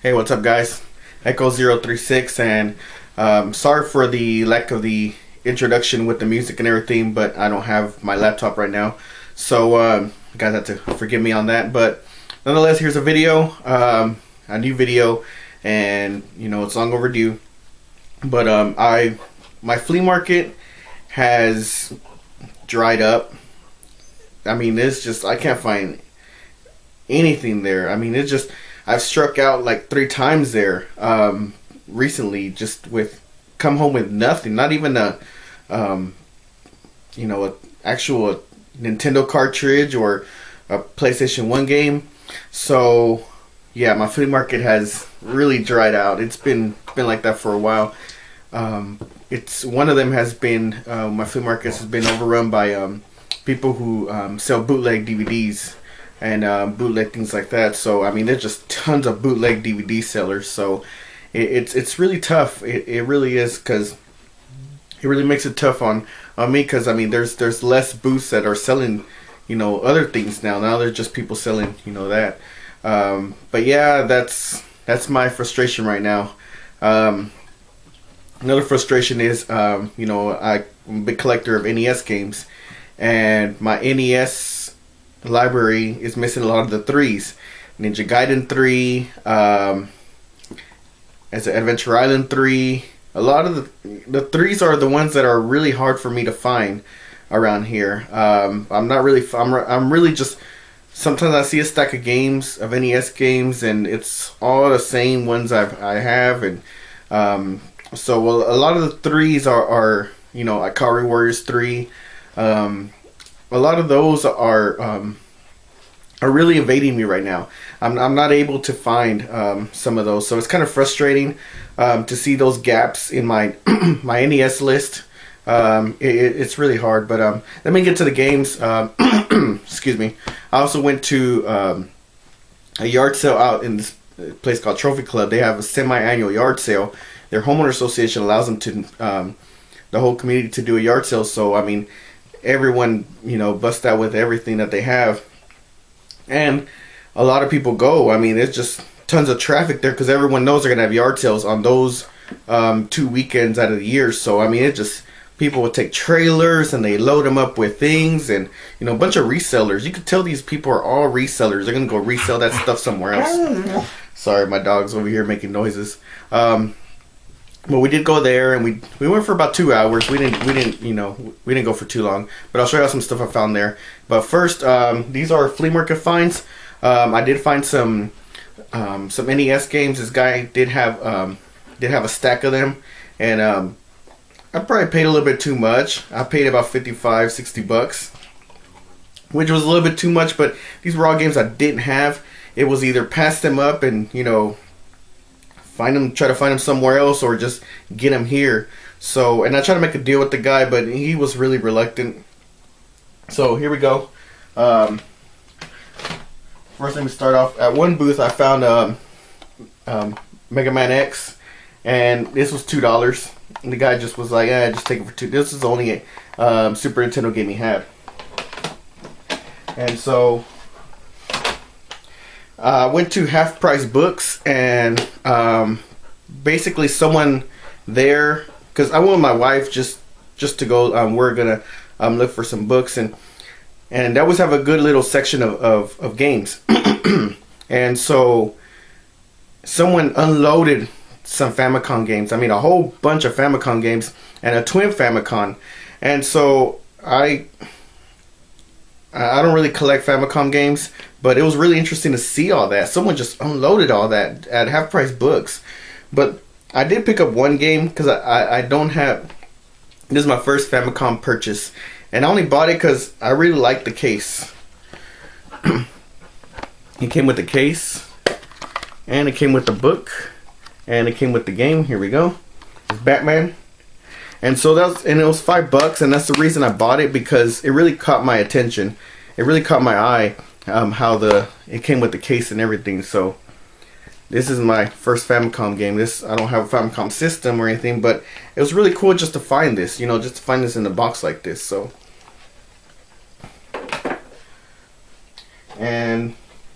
Hey, what's up, guys? Echo 036, and sorry for the lack of the introduction with the music and everything, but I don't have my laptop right now, so you guys have to forgive me on that. But nonetheless, here's a video, a new video, and it's long overdue. But my flea market has dried up. I mean, it's just, I can't find anything there. I mean, it's just, I've struck out like 3 times there recently, just with come home with nothing, not even a a actual Nintendo cartridge or a PlayStation 1 game. So yeah, my flea market has really dried out. It's been like that for a while. It's one of them has been my flea market has been overrun by people who sell bootleg DVDs and bootleg things like that. So I mean, there's just tons of bootleg DVD sellers. So it's really tough. It really is, because it really makes it tough on me, because I mean, there's less booths that are selling other things now. Now there's just people selling that. But yeah, that's my frustration right now. Another frustration is I'm a big collector of NES games, and my NES library is missing a lot of the 3s. Ninja Gaiden 3, as an Adventure Island 3. A lot of the 3s are the ones that are really hard for me to find around here. I'm really just, sometimes I see a stack of games, of NES games, and it's all the same ones I have, and so a lot of the 3s are Ikari Warriors 3. A lot of those are really evading me right now. I'm not able to find some of those, so it's kind of frustrating to see those gaps in my my NES list. It's really hard, but let me get to the games. Excuse me. I also went to a yard sale out in this place called Trophy Club. They have a semi-annual yard sale. Their homeowner association allows them to the whole community to do a yard sale. So I mean, everyone busts out with everything that they have, and a lot of people go. I mean, there's just tons of traffic there because everyone knows they're gonna have yard sales on those 2 weekends out of the year. So I mean, it just, people will take trailers and they load them up with things, and a bunch of resellers. You can tell these people are all resellers. They're gonna go resell that stuff somewhere else. Sorry, my dog's over here making noises. But we did go there, and we went for about 2 hours. We didn't go for too long. But I'll show you some stuff I found there. But first, these are flea market finds. I did find some NES games. This guy did have a stack of them, and I probably paid a little bit too much. I paid about $55-$60, which was a little bit too much. But these were all games I didn't have. It was either pass them up and try to find them somewhere else, or just get them here. So, and I tried to make a deal with the guy, but he was really reluctant. So here we go. First, let me start off at one booth. I found Mega Man X, and this was $2. And the guy just was like, just take it for $2. This is only a Super Nintendo game he had. And so I went to Half Price Books, and basically someone there, because I went with my wife just to go. We're gonna look for some books, and they always have a good little section of games. And so someone unloaded some Famicom games. I mean, a whole bunch of Famicom games and a twin Famicom. And so I don't really collect Famicom games, but it was really interesting to see all that. Someone just unloaded all that at Half Price Books. But I did pick up one game, because I don't have... This is my first Famicom purchase, and I only bought it because I really liked the case. It came with the case, and it came with the book, and it came with the game. Here we go. It's Batman. And so it was $5, and that's the reason I bought it, because it really caught my attention. It really caught my eye, how it came with the case and everything. So this is my first Famicom game. I don't have a Famicom system or anything, but it was really cool just to find this, just to find this in a box like this. So, and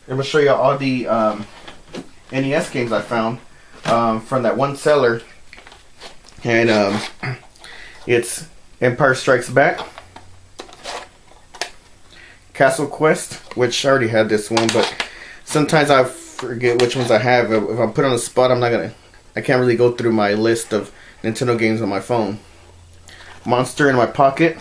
I'm gonna show you all the NES games I found from that one seller, and it's Empire Strikes Back, Castle Quest, which I already had this one, but sometimes I forget which ones I have. If I'm put on the spot, I can't really go through my list of Nintendo games on my phone. Monster in My Pocket,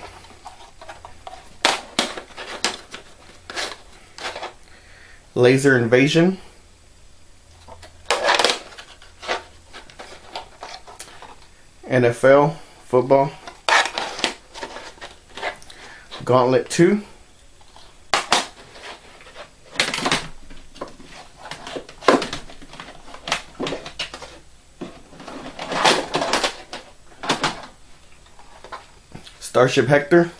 Laser Invasion, NFL football, Gauntlet 2, Starship Hector,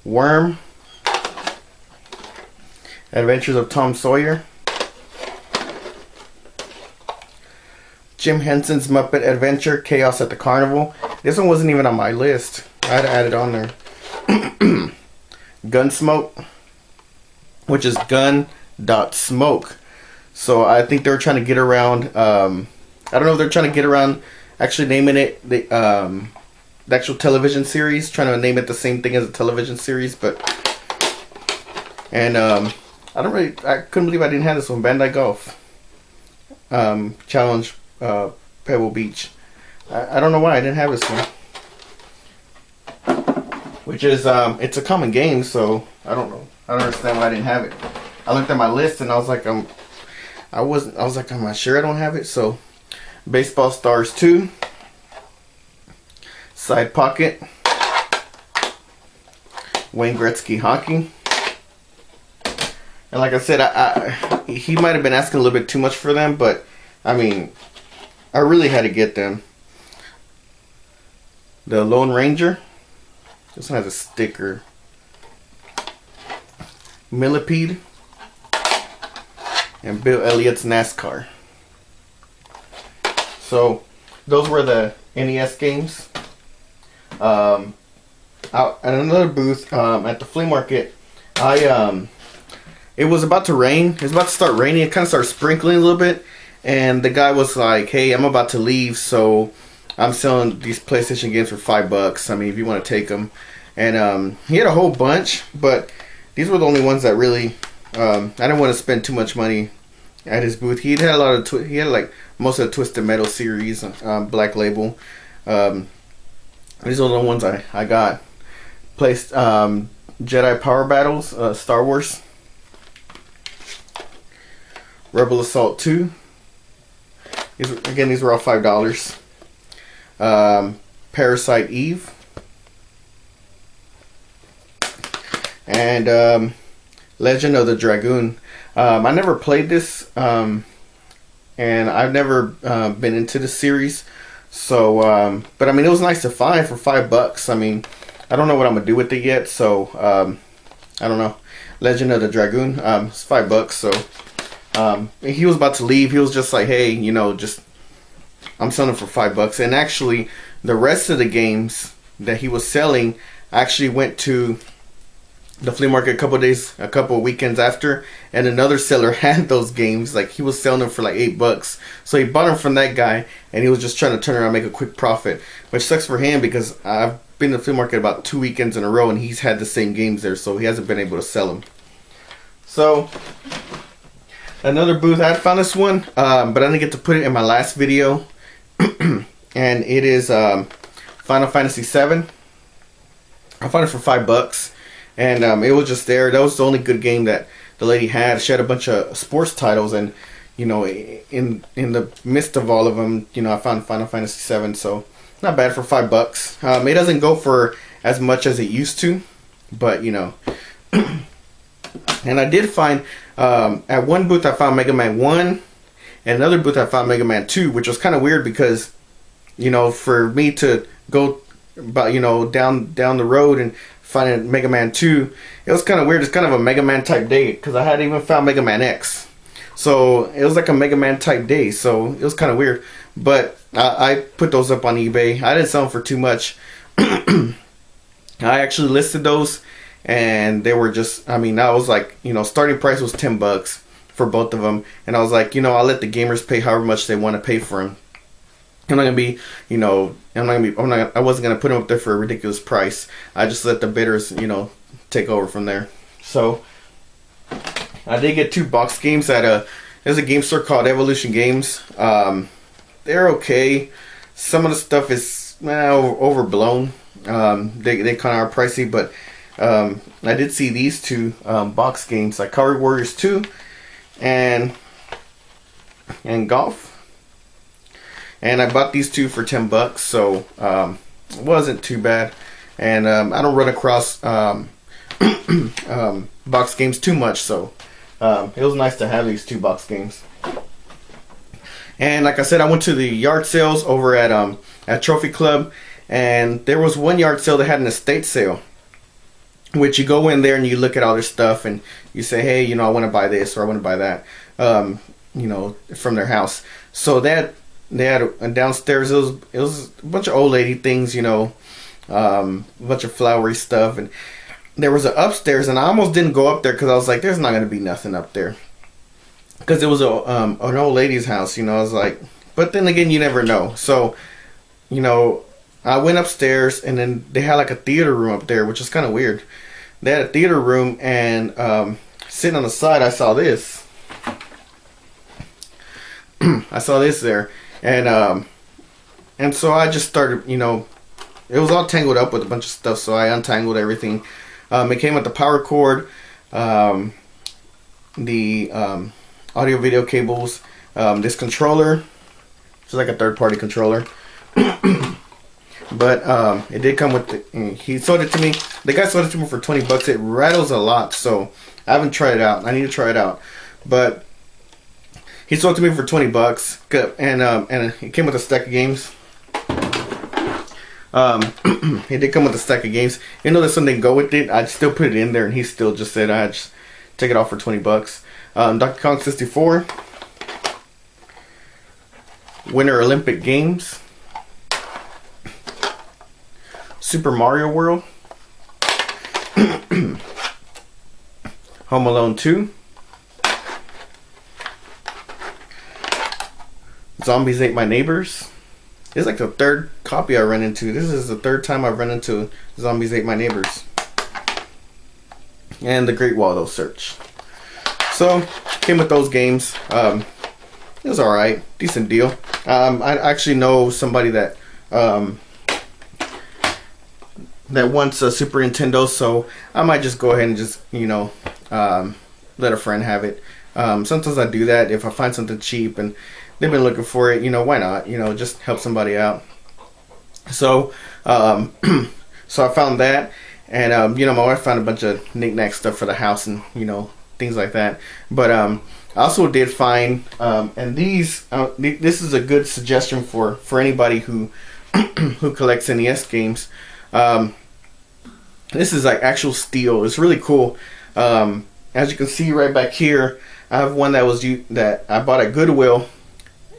Worm, Adventures of Tom Sawyer, Jim Henson's Muppet Adventure, Chaos at the Carnival. This one wasn't even on my list. I had to add it on there. Gunsmoke, which is gun.smoke. So I think they're trying to get around, I don't know if they're trying to get around actually naming it the actual television series, trying to name it the same thing as a television series, but, and I couldn't believe I didn't have this one. Bandai Golf Challenge Pebble Beach. I don't know why I didn't have this one, which is it's a common game, so I don't know. I don't understand why I didn't have it. I looked at my list and I was like, I'm not sure I don't have it. So Baseball Stars 2, Side Pocket, Wayne Gretzky Hockey. And like I said, he might have been asking a little bit too much for them, but I mean, I really had to get them. The Lone Ranger. This one has a sticker. Millipede. And Bill Elliott's NASCAR. So, those were the NES games. At another booth at the flea market, it was about to rain. It was about to start raining. It kind of started sprinkling a little bit. And the guy was like, hey, I'm about to leave, so I'm selling these PlayStation games for $5. I mean, if you want to take them. And he had a whole bunch, but these were the only ones that really, I didn't want to spend too much money at his booth. He had a lot of, he had like most of the Twisted Metal series, Black Label. These are the ones I got. Placed Jedi Power Battles, Star Wars. Rebel Assault 2. These were all $5. Parasite Eve. And Legend of the Dragoon. I never played this, and I've never been into the series. So, but I mean, it was nice to find for $5. I mean, I don't know what I'm gonna do with it yet. So, I don't know. Legend of the Dragoon. It's $5. So, he was about to leave. He was just like, hey, you know, I'm selling for $5. And actually, the rest of the games that he was selling actually went to the flea market a couple of weekends after, and another seller had those games. Like, he was selling them for like $8. So he bought them from that guy, and he was just trying to turn around and make a quick profit, which sucks for him because I've been to the flea market about 2 weekends in a row, and he's had the same games there, so he hasn't been able to sell them. So another booth, I found this one, but I didn't get to put it in my last video, and it is Final Fantasy VII. I found it for $5. And it was just there. That was the only good game that the lady had. She had a bunch of sports titles, and you know, in the midst of all of them, you know, I found Final Fantasy VII. So not bad for $5. It doesn't go for as much as it used to, but you know. And I did find at one booth I found Mega Man 1, and another booth I found Mega Man 2, which was kind of weird because, you know, for me to go about, you know, down the road and finding Mega Man 2, it was kind of weird. It's kind of a Mega Man type day because I hadn't even found Mega Man X, so it was like a Mega Man type day. So it was kind of weird, but I put those up on eBay. I didn't sell them for too much. I actually listed those, and they were just, I mean, that was like, you know, starting price was $10 for both of them, and I was like, I'll let the gamers pay however much they want to pay for them. I'm not gonna be, I wasn't gonna put them up there for a ridiculous price. I just let the bidders, take over from there. So I did get 2 box games at there's a game store called Evolution Games. They're okay. Some of the stuff is overblown. They kind of are pricey, but I did see these 2 box games, like Coward Warriors 2 and Golf. And I bought these 2 for $10, so it wasn't too bad. And I don't run across box games too much, so it was nice to have these 2 box games. And like I said, I went to the yard sales over at Trophy Club, and there was one yard sale that had an estate sale, which you go in there and you look at all their stuff and you say, hey, I want to buy this or I want to buy that, from their house. So they had downstairs, it was a bunch of old lady things, a bunch of flowery stuff, and there was an upstairs, and I almost didn't go up there because I was like, there's not going to be nothing up there, because it was an old lady's house, I was like, but then again, you never know. So I went upstairs, and then they had like a theater room up there, which is kind of weird. They had a theater room, and sitting on the side, I saw this. I saw this there, and so I just started, it was all tangled up with a bunch of stuff, so I untangled everything. It came with the power cord, the audio video cables, this controller, which is like a third-party controller. But it did come with he sold it to me. The guy sold it to me for $20. It rattles a lot, so I haven't tried it out. I need to try it out. But he sold it to me for $20, and it came with a stack of games. It did come with a stack of games. There's something to go with it. I'd still put it in there, and he still just said I'd just take it off for $20. Donkey Kong 64, Winter Olympic Games, Super Mario World, Home Alone 2, Zombies Ate My Neighbors. This is like the 3rd copy I run into. This is the 3rd time I've run into Zombies Ate My Neighbors. And The Great Waldo Search. So, came with those games. It was alright. Decent deal. I actually know somebody that wants a Super Nintendo, so I might just go ahead and just, let a friend have it. Sometimes I do that if I find something cheap and they've been looking for it, why not? Just help somebody out. So, so I found that, and my wife found a bunch of knick-knack stuff for the house and things like that. But I also did find, and these, this is a good suggestion for anybody who who collects NES games. This is like actual steel. It's really cool. As you can see right back here, I have one that I bought at Goodwill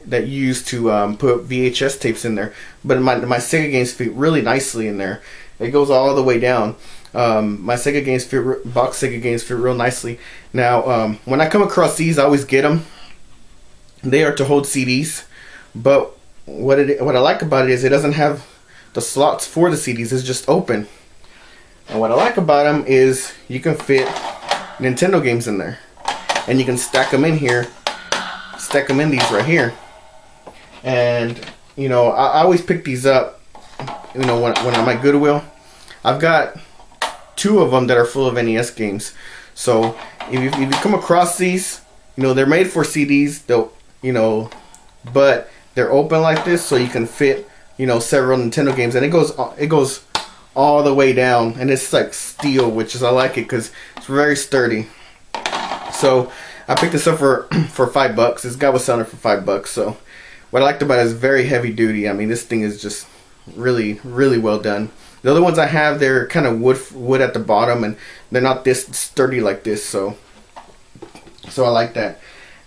that you used to put VHS tapes in there. But my Sega games fit really nicely in there. It goes all the way down. My Sega games box Sega games fit real nicely. Now, when I come across these, I always get them. They are to hold CDs, but what I like about it is it doesn't have the slots for the CDs. It's just open. And what I like about them is you can fit Nintendo games in there, and you can stack them in here, stack them in these right here. And I always pick these up. When I'm at Goodwill, I've got 2 of them that are full of NES games. So if you come across these, they're made for CDs. But they're open like this, so you can fit several Nintendo games, and it goes all the way down, and it's like steel, which is I like it because it's very sturdy. So I picked this up for $5. This guy was selling it for $5. So what I liked about it is very heavy duty. I mean, this thing is just really, really well done. The other ones I have, they're kind of wood at the bottom, and they're not this sturdy like this. So I like that.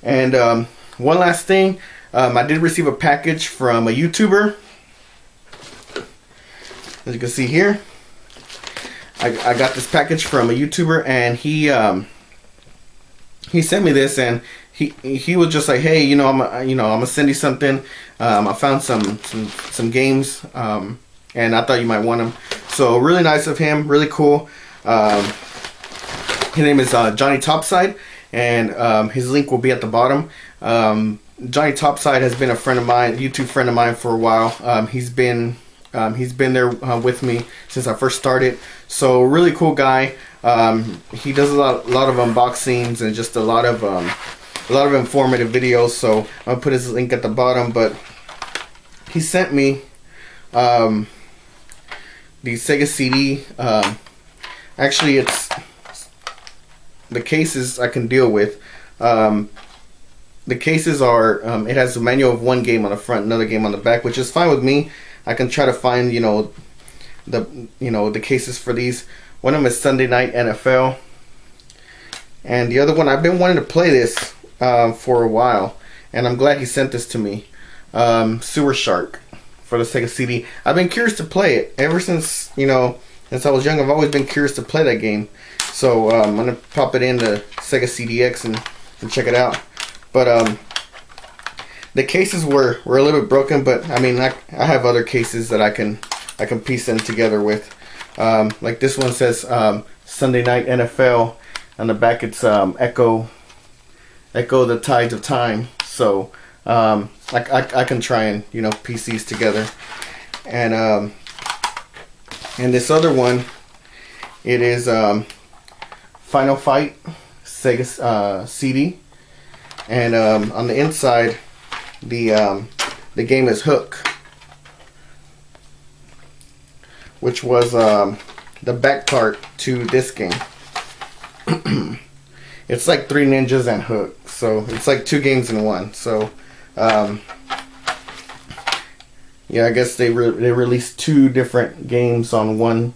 And one last thing, I did receive a package from a YouTuber. As you can see here, I got this package from a YouTuber, and he sent me this, and he was just like, hey, I'm gonna send you something. I found some games, and I thought you might want them. So really nice of him, really cool. His name is Johnny Topside, and his link will be at the bottom. Johnny Topside has been a friend of mine, YouTube friend of mine for a while. He's been there with me since I first started. So really cool guy. He does a lot of unboxings and just a lot of informative videos. So I'll put his link at the bottom. But he sent me the Sega CD. Actually, it's the cases I can deal with. The cases are it has a manual of one game on the front, another game on the back, which is fine with me. I can try to find the cases for these. One of them is Sunday Night NFL, and the other one, I've been wanting to play this for a while, and I'm glad he sent this to me. Sewer Shark for the Sega CD. I've been curious to play it ever since since I was young. I've always been curious to play that game, so I'm gonna pop it into Sega CDX and check it out. But the cases were a little bit broken, but I mean, I have other cases that I can piece them together with. Like this one says Sunday Night NFL. On the back it's Echo the Tides of Time. So I can try and piece these together. And this other one, it is Final Fight Sega CD. And on the inside, the game is Hook, which was the back part to this game. It's like Three Ninjas and Hook, so it's like two games in one. So yeah, I guess they released two different games on one,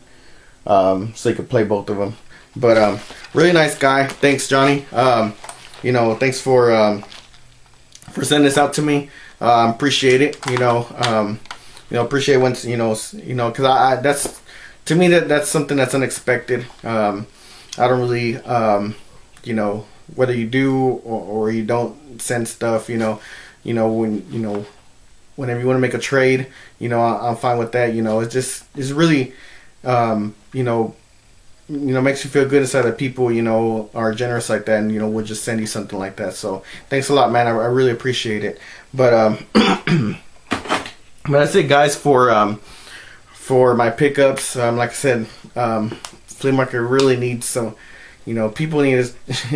so you could play both of them. But really nice guy. Thanks, Johnny. Thanks for sending this out to me. Appreciate it. Appreciate when because that's, to me, that's something that's unexpected. I don't really whether you do or you don't send stuff. Whenever you want to make a trade, I'm fine with that. It's really makes you feel good inside that people, are generous like that, and, would just send you something like that. So thanks a lot, man. I really appreciate it. But but that's it, guys, for my pickups. Like I said, flea market really needs some, people need,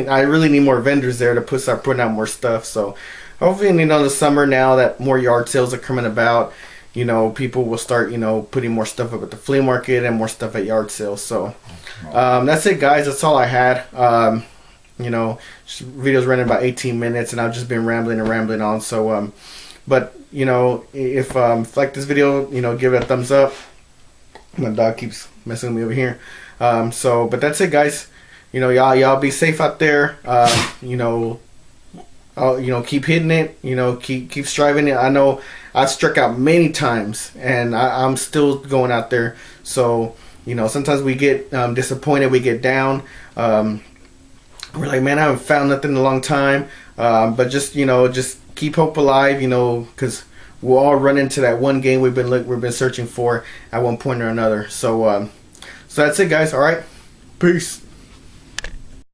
I really need more vendors there to start putting out more stuff. So hopefully, the summer, now that more yard sales are coming about, people will start, putting more stuff up at the flea market and more stuff at yard sales. So that's it, guys. That's all I had. Video's running about 18 minutes, and I've just been rambling on. So, but if like this video, give it a thumbs up. My dog keeps messing with me over here. But that's it, guys. Y'all be safe out there. Keep hitting it. Keep striving it. I know I've struck out many times, and I'm still going out there. So sometimes we get disappointed, we get down. We're like, man, I haven't found nothing in a long time. But just keep hope alive. Because we'll all run into that one game we've been searching for at one point or another. So that's it, guys. All right, peace.